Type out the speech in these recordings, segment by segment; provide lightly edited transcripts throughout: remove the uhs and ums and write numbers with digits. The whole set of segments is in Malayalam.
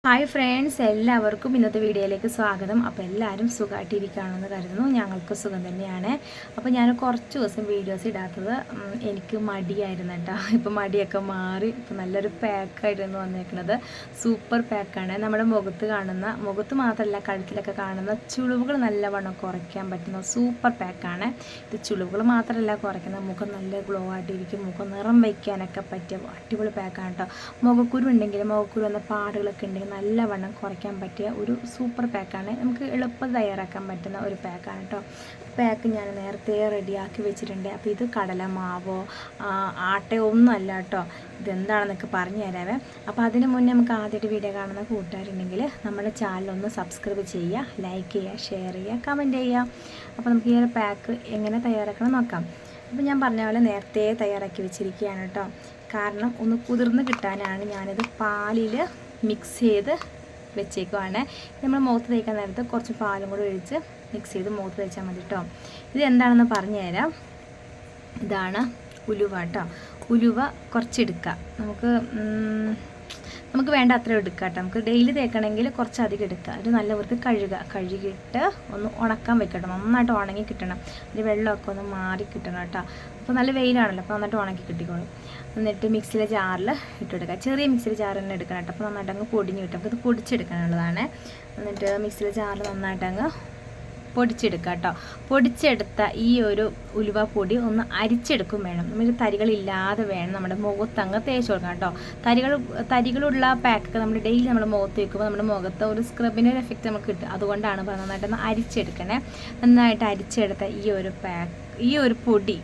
ഹായ് ഫ്രണ്ട്സ്, എല്ലാവർക്കും ഇന്നത്തെ വീഡിയോയിലേക്ക് സ്വാഗതം. അപ്പോൾ എല്ലാവരും സുഖമായിട്ടിരിക്കുകയാണെന്ന് കരുതുന്നു. ഞങ്ങൾക്ക് സുഖം തന്നെയാണ്. അപ്പോൾ ഞാൻ കുറച്ച് ദിവസം വീഡിയോസ് ഇടാത്തത് എനിക്ക് മടിയായിരുന്നു കേട്ടോ. ഇപ്പോൾ മടിയൊക്കെ മാറി ഇപ്പോൾ നല്ലൊരു പാക്കായിരുന്നു വന്നേക്കുന്നത്. സൂപ്പർ പാക്കാണ്. നമ്മുടെ മുഖത്ത് മാത്രമല്ല കഴുത്തിലൊക്കെ കാണുന്ന ചുളിവുകൾ നല്ലവണ്ണം കുറയ്ക്കാൻ പറ്റുന്ന സൂപ്പർ പാക്കാണ് ഇത്. ചുളിവുകൾ മാത്രമല്ല കുറയ്ക്കുന്നത്, മുഖം നല്ല ഗ്ലോ ആയിട്ടിരിക്കും. മുഖം നിറം വയ്ക്കാനൊക്കെ പറ്റിയ അടിപൊളി പാക്കാണ് കേട്ടോ. മുഖക്കുരു ഉണ്ടെങ്കിൽ, മുഖക്കുരു എന്ന പാടുകളൊക്കെ ഉണ്ടെങ്കിൽ നല്ലവണ്ണം കുറയ്ക്കാൻ പറ്റിയ ഒരു സൂപ്പർ പാക്കാണ്. നമുക്ക് എളുപ്പം തയ്യാറാക്കാൻ പറ്റുന്ന ഒരു പാക്കാണ് കേട്ടോ. പാക്ക് ഞാൻ നേരത്തെ റെഡിയാക്കി വെച്ചിട്ടുണ്ട്. അപ്പോൾ ഇത് കടലമാവോ ആട്ടയോ ഒന്നും അല്ല കേട്ടോ. ഇതെന്താണെന്നൊക്കെ പറഞ്ഞു തരാവേ. അപ്പോൾ അതിന് മുന്നേ നമുക്ക് ആദ്യമായിട്ട് വീഡിയോ കാണുന്ന കൂട്ടുകാരുണ്ടെങ്കിൽ നമ്മുടെ ചാനലൊന്ന് സബ്സ്ക്രൈബ് ചെയ്യുക, ലൈക്ക് ചെയ്യുക, ഷെയർ ചെയ്യുക, കമൻറ്റ് ചെയ്യുക. അപ്പോൾ നമുക്ക് ഈ ഒരു പാക്ക് എങ്ങനെ തയ്യാറാക്കണം നോക്കാം. അപ്പോൾ ഞാൻ പറഞ്ഞ പോലെ നേരത്തെ തയ്യാറാക്കി വെച്ചിരിക്കുകയാണ് കേട്ടോ. കാരണം ഒന്ന് കുതിർന്ന് കിട്ടാനാണ് ഞാനിത് പാലിൽ മിക്സ് ചെയ്ത് വെച്ചേക്കുവാണ്. നമ്മൾ മുഖത്ത് തേക്കാൻ നേരത്ത് കുറച്ച് പാലും കൂടെ ഒഴിച്ച് മിക്സ് ചെയ്ത് മുഖത്ത് തേച്ചാൽ മതി കേട്ടോ. ഇത് എന്താണെന്ന് പറഞ്ഞു തരാം. ഇതാണ് ഉലുവ കേട്ടോ. ഉലുവ കുറച്ചെടുക്കുക. നമുക്ക് വേണ്ട അത്ര എടുക്കുക കേട്ടോ. നമുക്ക് ഡെയിലി തേക്കണമെങ്കിൽ കുറച്ചധികം എടുക്കുക. ഒരു നല്ല വൃത്തി കഴുകിയിട്ട് ഒന്ന് ഉണക്കാൻ വെക്കട്ടെ. നന്നായിട്ട് ഉണങ്ങി കിട്ടണം. അതിൽ വെള്ളമൊക്കെ ഒന്ന് മാറി കിട്ടണം കേട്ടോ. അപ്പോൾ നല്ല വെയിലാണല്ലോ, അപ്പോൾ നന്നായിട്ട് ഉണക്കി കിട്ടിക്കോളും. എന്നിട്ട് മിക്സിയിലെ ജാറിൽ ഇട്ടെടുക്കുക. ചെറിയ മിക്സിയിലെ ജാറിൽ തന്നെ എടുക്കണം കേട്ടോ. അപ്പോൾ നന്നായിട്ട് അങ്ങ് പൊടിഞ്ഞ് കിട്ടും. അപ്പോൾ ഇത് പൊടിച്ചെടുക്കാനുള്ളതാണ്. എന്നിട്ട് മിക്സിയിലെ ജാറിൽ നന്നായിട്ട് അങ്ങ് പൊടിച്ചെടുക്കുക കേട്ടോ. പൊടിച്ചെടുത്ത ഈ ഒരു ഉലുവ പൊടി ഒന്ന് അരിച്ചെടുക്കും വേണം. നമ്മൾ തരികളില്ലാതെ വേണം നമ്മുടെ മുഖത്തങ്ങ് തേച്ച് കൊടുക്കണം കേട്ടോ. തരികളുള്ള പാക്കൊക്കെ നമ്മൾ ഡെയിലി നമ്മുടെ മുഖത്ത് വയ്ക്കുമ്പോൾ നമ്മുടെ മുഖത്ത് ഒരു സ്ക്രബിൻ്റെ ഒരു എഫക്റ്റ് നമുക്ക് കിട്ടും. അതുകൊണ്ടാണ് നന്നായിട്ടൊന്ന് അരിച്ചെടുക്കണേ. നന്നായിട്ട് അരിച്ചെടുത്ത ഈ ഒരു പൊടി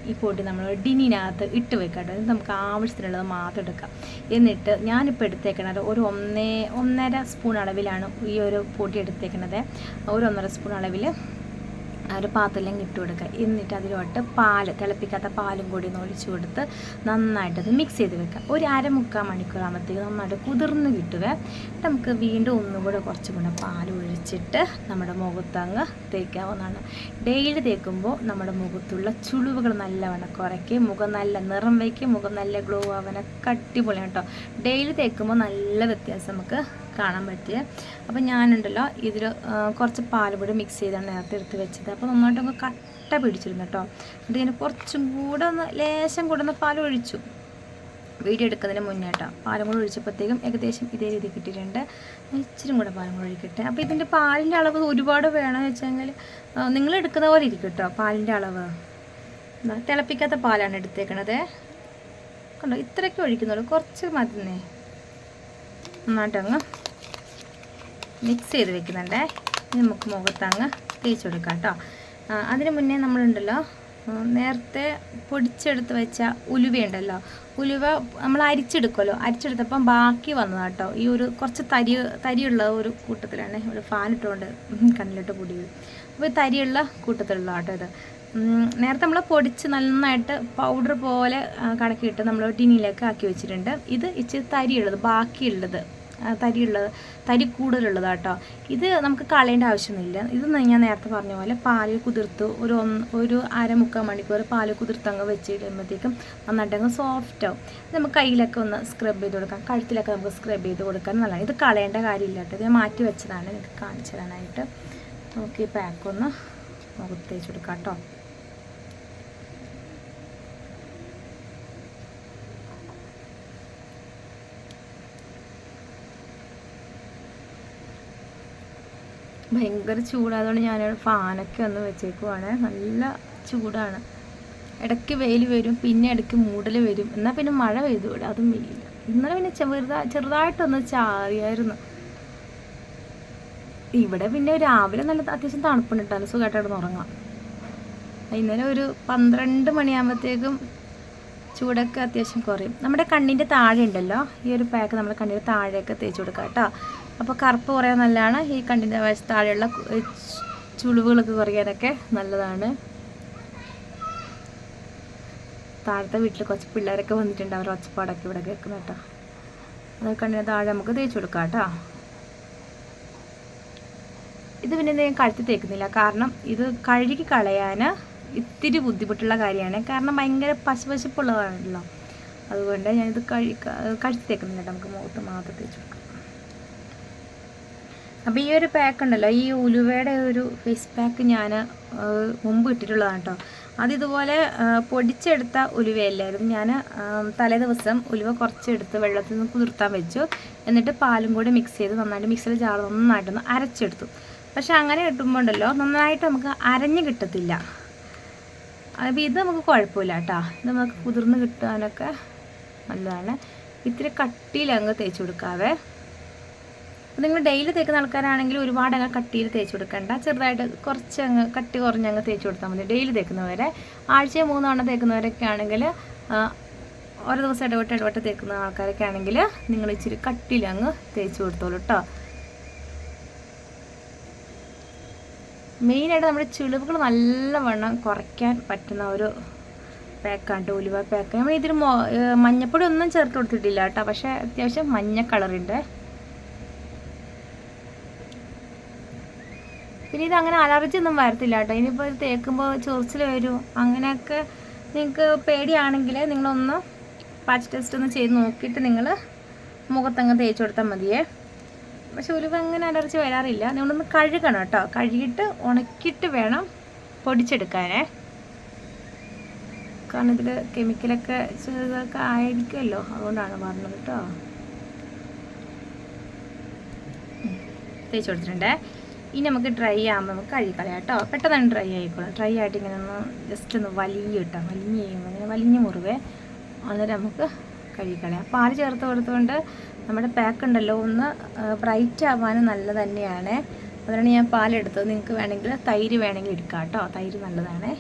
നമ്മൾ ടിന്നിനകത്ത് ഇട്ട് വെക്കട്ടോ. ഇത് നമുക്ക് ആവശ്യത്തിനുള്ളത് മാത്രം എടുക്കാം. എന്നിട്ട് ഞാനിപ്പോൾ എടുത്തേക്കണത് ഒരു 1.5 സ്പൂൺ അളവിലാണ് ഈ ഒരു പൊടി എടുത്തേക്കണത്. ഒരു 1.5 സ്പൂൺ അളവിൽ ഒരു പാത്രത്തിലേക്ക് ഇട്ട് കൊടുക്കുക. എന്നിട്ട് അതിലോട്ട് തിളപ്പിക്കാത്ത പാലും കൂടി ഒന്ന് ഒഴിച്ചു കൊടുത്ത് നന്നായിട്ടത് മിക്സ് ചെയ്ത് വെക്കുക. ഒരു 1/2-3 മണിക്കൂറാകുമ്പോഴത്തേക്ക് നന്നായിട്ട് കുതിർന്ന് കിട്ടുവേ. നമുക്ക് വീണ്ടും ഒന്നുകൂടെ കുറച്ചും കൂടെ പാൽ ഒഴിച്ചിട്ട് നമ്മുടെ മുഖത്തങ്ങ് തേക്കാവുന്നതാണ്. ഡെയിലി തേക്കുമ്പോൾ നമ്മുടെ മുഖത്തുള്ള ചുളിവുകൾ നല്ലവണ്ണം കുറയ്ക്കും. മുഖം നല്ല നിറം വയ്ക്കും. മുഖം നല്ല ഗ്ലോ ആവാനൊക്കെ അടിപൊളിയാണ് കേട്ടോ. ഡെയിലി തേക്കുമ്പോൾ നല്ല വ്യത്യാസം നമുക്ക് കാണാൻ പറ്റിയ. അപ്പോൾ ഞാനുണ്ടല്ലോ ഇതിൽ കുറച്ച് പാലും കൂടി മിക്സ് ചെയ്താണ് നേരത്തെ എടുത്ത് വെച്ചത്. അപ്പോൾ നന്നായിട്ടൊന്ന് കട്ട പിടിച്ചിരുന്നു കേട്ടോ. എന്നിട്ട് ഞാൻ കുറച്ചും കൂടെ ലേശം കൂടെ പാൽ ഒഴിച്ചു. വീഡിയോ എടുക്കുന്നതിന് മുന്നേ കേട്ടോ. പാലും കൂടെ ഒഴിച്ചപ്പോഴത്തേക്കും ഏകദേശം ഇതേ രീതി കിട്ടിയിട്ടുണ്ട്. ഇച്ചിരി കൂടെ പാലും കൂടെ ഒഴിക്കട്ടെ. അപ്പോൾ ഇതിൻ്റെ പാലിൻ്റെ അളവ് ഒരുപാട് വേണമെന്ന് വെച്ചെങ്കിൽ നിങ്ങൾ എടുക്കുന്ന പോലെ ഇരിക്കും കേട്ടോ. പാലിൻ്റെ അളവ് തിളപ്പിക്കാത്ത പാലാണ് എടുത്തേക്കണത് കണ്ടോ. ഇത്രയൊക്കെ ഒഴിക്കുന്നുള്ളൂ, കുറച്ച് മതിന്നേ. നന്നായിട്ടങ്ങ് മിക്സ് ചെയ്ത് വെക്കുന്നുണ്ടേ. നമുക്ക് മുഖത്തങ്ങ് തേച്ച് കൊടുക്കാം കേട്ടോ. അതിന് മുന്നേ നമ്മളുണ്ടല്ലോ നേരത്തെ പൊടിച്ചെടുത്ത് വെച്ച ഉലുവയുണ്ടല്ലോ. ഉലുവ നമ്മൾ അരിച്ചെടുക്കുമല്ലോ. അരിച്ചെടുത്തപ്പം ബാക്കി വന്നതാണ് കേട്ടോ. ഈ ഒരു കുറച്ച് തരിയുള്ള ഒരു കൂട്ടത്തിലാണ്. ഒരു ഫാനിട്ടുകൊണ്ട് കണ്ണിലിട്ട് പൊടി. അപ്പോൾ ഈ തരിയുള്ള കൂട്ടത്തിലുള്ള കേട്ടോ ഇത്. നേരത്തെ നമ്മൾ പൊടിച്ച് നന്നായിട്ട് പൗഡർ പോലെ കണക്കിയിട്ട് നമ്മൾ ടിന്നിലേക്ക് ആക്കി വെച്ചിട്ടുണ്ട്. ഇത് ഇച്ചിരി ബാക്കിയുള്ളത് തരി കൂടുതലുള്ളത് കേട്ടോ. ഇത് നമുക്ക് കളയേണ്ട ആവശ്യമൊന്നുമില്ല. ഇത് ഞാൻ നേരത്തെ പറഞ്ഞ പോലെ പാലിൽ കുതിർത്ത് ഒരു 1/2-3 മണിക്കൂർ പാലിൽ കുതിർത്തങ്ങ് വെച്ചിടുമ്പോഴത്തേക്കും നന്നായിട്ടങ്ങ് സോഫ്റ്റ് ആവും. നമുക്ക് കയ്യിലൊക്കെ ഒന്ന് സ്ക്രബ് ചെയ്ത് കൊടുക്കാം. കഴുത്തിലൊക്കെ നമുക്ക് സ്ക്രബ് ചെയ്ത് കൊടുക്കാൻ നല്ലതാണ്. ഇത് കളയേണ്ട കാര്യമില്ല കേട്ടോ. ഇത് ഞാൻ മാറ്റി വെച്ചതാണ് എനിക്ക് കാണിച്ചു തരാനായിട്ട്. നമുക്ക് ഈ പാക്കൊന്ന് മുഖത്ത് തേച്ച് കൊടുക്കാം കേട്ടോ. ഭയങ്കര ചൂടായതുകൊണ്ട് ഞാനൊരു ഫാനൊക്കെ ഒന്ന് വെച്ചേക്കുവാണ്. നല്ല ചൂടാണ്. ഇടയ്ക്ക് വെയിൽ വരും, പിന്നെ ഇടയ്ക്ക് മൂടൽ വരും. എന്നാൽ പിന്നെ മഴ പെയ്തു ഇവിടെ, അതും വെയില്ല. ഇന്നലെ പിന്നെ ചെറുതായിട്ടൊന്ന് ചാറിയായിരുന്നു. ഇവിടെ പിന്നെ രാവിലെ നല്ല അത്യാവശ്യം തണുപ്പുണ്ടിട്ടാണ്, സുഖമായിട്ടായിരുന്നു ഉറങ്ങാം. ഇന്നലെ ഒരു 12 മണിയാകുമ്പോഴത്തേക്കും ചൂടൊക്കെ അത്യാവശ്യം കുറയും. നമ്മുടെ കണ്ണിൻ്റെ താഴെ ഉണ്ടല്ലോ, ഈ ഒരു പാക്ക് നമ്മുടെ കണ്ണിൻ്റെ താഴെയൊക്കെ തേച്ച് കൊടുക്കാം കേട്ടോ. അപ്പോൾ കറുപ്പ് കുറയാൻ നല്ലതാണ്. ഈ കണ്ണിൻ്റെ താഴെയുള്ള ചുളിവുകളൊക്കെ കുറയാനൊക്കെ നല്ലതാണ്. താഴത്തെ വീട്ടിൽ കുറച്ച് പിള്ളേരൊക്കെ വന്നിട്ടുണ്ട്. അവർ ഒച്ചപ്പാടൊക്കെ ഇവിടെ കേൾക്കുന്ന കേട്ടോ. അത് കണ്ണിൻ്റെ താഴെ നമുക്ക് തേച്ച് കൊടുക്കാം കേട്ടോ. ഇത് പിന്നെ ഞാൻ കഴുത്തി തേക്കുന്നില്ല. കാരണം ഇത് കഴുകി കളയാൻ ഇത്തിരി ബുദ്ധിമുട്ടുള്ള കാര്യമാണ്. കാരണം ഭയങ്കര പശുപ്പുള്ളതാണല്ലോ. അതുകൊണ്ട് ഞാനിത് കഴുത്തി തേക്കുന്നില്ല. നമുക്ക് മുഖത്ത് മാത്രം തേച്ച് കൊടുക്കാം. അപ്പോൾ ഈ ഒരു പാക്ക് ഉണ്ടല്ലോ, ഈ ഉലുവയുടെ ഒരു ഫേസ് പാക്ക് ഞാൻ മുമ്പ് ഇട്ടിട്ടുള്ളതാണ് കേട്ടോ. അതിതുപോലെ പൊടിച്ചെടുത്ത ഉലുവയല്ലായിരുന്നു. ഞാൻ തലേ ദിവസം ഉലുവ കുറച്ചെടുത്ത് വെള്ളത്തിൽ നിന്ന് കുതിർത്താൻ വെച്ചു. എന്നിട്ട് പാലും കൂടി മിക്സ് ചെയ്ത് നന്നായിട്ട് മിക്സിയിൽ ജാർ നന്നായിട്ടൊന്ന് അരച്ചെടുത്തു. പക്ഷെ അങ്ങനെ കിട്ടുമ്പോൾ ഉണ്ടല്ലോ നന്നായിട്ട് നമുക്ക് അരഞ്ഞ് കിട്ടത്തില്ല. അപ്പോൾ ഇത് നമുക്ക് കുഴപ്പമില്ല കേട്ടോ. ഇത് നമുക്ക് കുതിർന്ന് കിട്ടാനൊക്കെ നല്ലതാണ്. ഇത്തിരി കട്ടിയിൽ അങ്ങ് തേച്ച് കൊടുക്കാവേ. അപ്പോൾ നിങ്ങൾ ഡെയിലി തേക്കുന്ന ആൾക്കാരാണെങ്കിൽ ഒരുപാട് അങ്ങ് കട്ടിയിൽ തേച്ച് കൊടുക്കണ്ട. ചെറുതായിട്ട് കുറച്ച് അങ്ങ് കട്ടി കുറഞ്ഞ് അങ്ങ് തേച്ച് കൊടുത്താൽ മതി. ഡെയിലി തേക്കുന്നവരെ, ആഴ്ചയിൽ 3 തവണ തേക്കുന്നവരൊക്കെ ആണെങ്കിൽ, ഓരോ ദിവസം ഇടവിട്ട് തേക്കുന്ന ആൾക്കാരൊക്കെ ആണെങ്കിൽ നിങ്ങൾ ഇച്ചിരി കട്ടിയിൽ അങ്ങ് തേച്ച് കൊടുത്തോളൂ കേട്ടോ. മെയിനായിട്ട് നമ്മുടെ ചുളിവുകൾ നല്ലവണ്ണം കുറയ്ക്കാൻ പറ്റുന്ന ഒരു പാക്കാണ് കേട്ടോ, ഉലുവ പാക്ക്. നമ്മൾ ഇതിൽ മഞ്ഞപ്പൊടി ഒന്നും ചേർത്ത് കൊടുത്തിട്ടില്ല കേട്ടോ. പക്ഷേ അത്യാവശ്യം മഞ്ഞ കളറുണ്ട്. പിന്നെ ഇത് അങ്ങനെ അലർജി ഒന്നും വരത്തില്ല കേട്ടോ. ഇനിയിപ്പോൾ ഇത് തേക്കുമ്പോൾ ചൊറിച്ചിൽ വരും അങ്ങനെയൊക്കെ നിങ്ങൾക്ക് പേടിയാണെങ്കിൽ നിങ്ങളൊന്ന് പാച്ച് ടെസ്റ്റ് ഒന്ന് ചെയ്ത് നോക്കിയിട്ട് നിങ്ങൾ മുഖത്തങ്ങ് തേച്ച് കൊടുത്താൽ മതിയേ. പക്ഷെ ഉലുവ അങ്ങനെ അലർജി വരാറില്ല. നിങ്ങളൊന്ന് കഴുകണം കേട്ടോ. കഴുകിയിട്ട് ഉണക്കിയിട്ട് വേണം പൊടിച്ചെടുക്കാനേ. കാരണം ഇതിൽ കെമിക്കലൊക്കെ ചെറുതൊക്കെ ആയിരിക്കുമല്ലോ, അതുകൊണ്ടാണ് പറഞ്ഞത് കേട്ടോ. തേച്ച് കൊടുത്തിട്ടുണ്ടേ. ഇനി നമുക്ക് ഡ്രൈ ആകുമ്പോൾ നമുക്ക് കഴുകിക്കളയാം കേട്ടോ. പെട്ടെന്ന് ഡ്രൈ ആയിക്കോളും. ഡ്രൈ ആയിട്ട് ഇങ്ങനെ ഒന്ന് ജസ്റ്റ് ഒന്ന് വലിയ കിട്ടാം. വലിഞ്ഞ് കഴിയുമ്പോൾ ഇങ്ങനെ വലിഞ്ഞ് മുറിവേ, അന്നേരം നമുക്ക് കഴുകിക്കളയാം. പാല് ചേർത്ത് കൊടുത്തുകൊണ്ട് നമ്മുടെ പാക്ക് ഉണ്ടല്ലോ ഒന്ന് ബ്രൈറ്റ് ആവാനും നല്ല തന്നെയാണ്. അതുകൊണ്ടാണ് ഞാൻ പാലെടുത്തത്. നിങ്ങൾക്ക് വേണമെങ്കിൽ തൈര് വേണമെങ്കിൽ എടുക്കാം കേട്ടോ. തൈര് നല്ലതാണ്.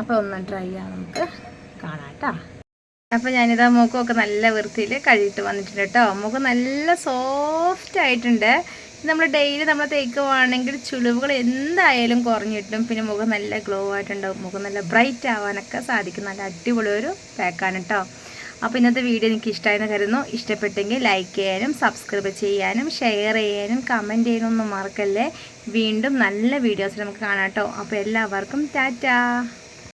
അപ്പോൾ ഒന്ന് ഡ്രൈ ആവാൻ നമുക്ക് കാണാം കേട്ടോ. അപ്പോൾ ഞാനിതാ മുഖമൊക്കെ നല്ല വൃത്തിയിൽ കഴുകിയിട്ട് വന്നിട്ടുണ്ട് കേട്ടോ. മുഖം നല്ല സോഫ്റ്റ് ആയിട്ടുണ്ട്. നമ്മൾ ഡെയിലി നമ്മൾ തേക്കുവാണെങ്കിൽ ചുളിവുകൾ എന്തായാലും കുറഞ്ഞു കിട്ടും. പിന്നെ മുഖം നല്ല ഗ്ലോ ആയിട്ടുണ്ടാവും. മുഖം നല്ല ബ്രൈറ്റ് ആവാനൊക്കെ സാധിക്കും. നല്ല അടിപൊളി ഒരു പാക്കാണ് കേട്ടോ. അപ്പോൾ ഇന്നത്തെ വീഡിയോ എനിക്ക് ഇഷ്ടമായെന്ന് കരുതുന്നു. ഇഷ്ടപ്പെട്ടെങ്കിൽ ലൈക്ക് ചെയ്യാനും സബ്സ്ക്രൈബ് ചെയ്യാനും ഷെയർ ചെയ്യാനും കമൻറ്റ് ചെയ്യാനൊന്നും മറക്കല്ലേ. വീണ്ടും നല്ല വീഡിയോസ് നമുക്ക് കാണാം കേട്ടോ. അപ്പോൾ എല്ലാവർക്കും ടാറ്റാ.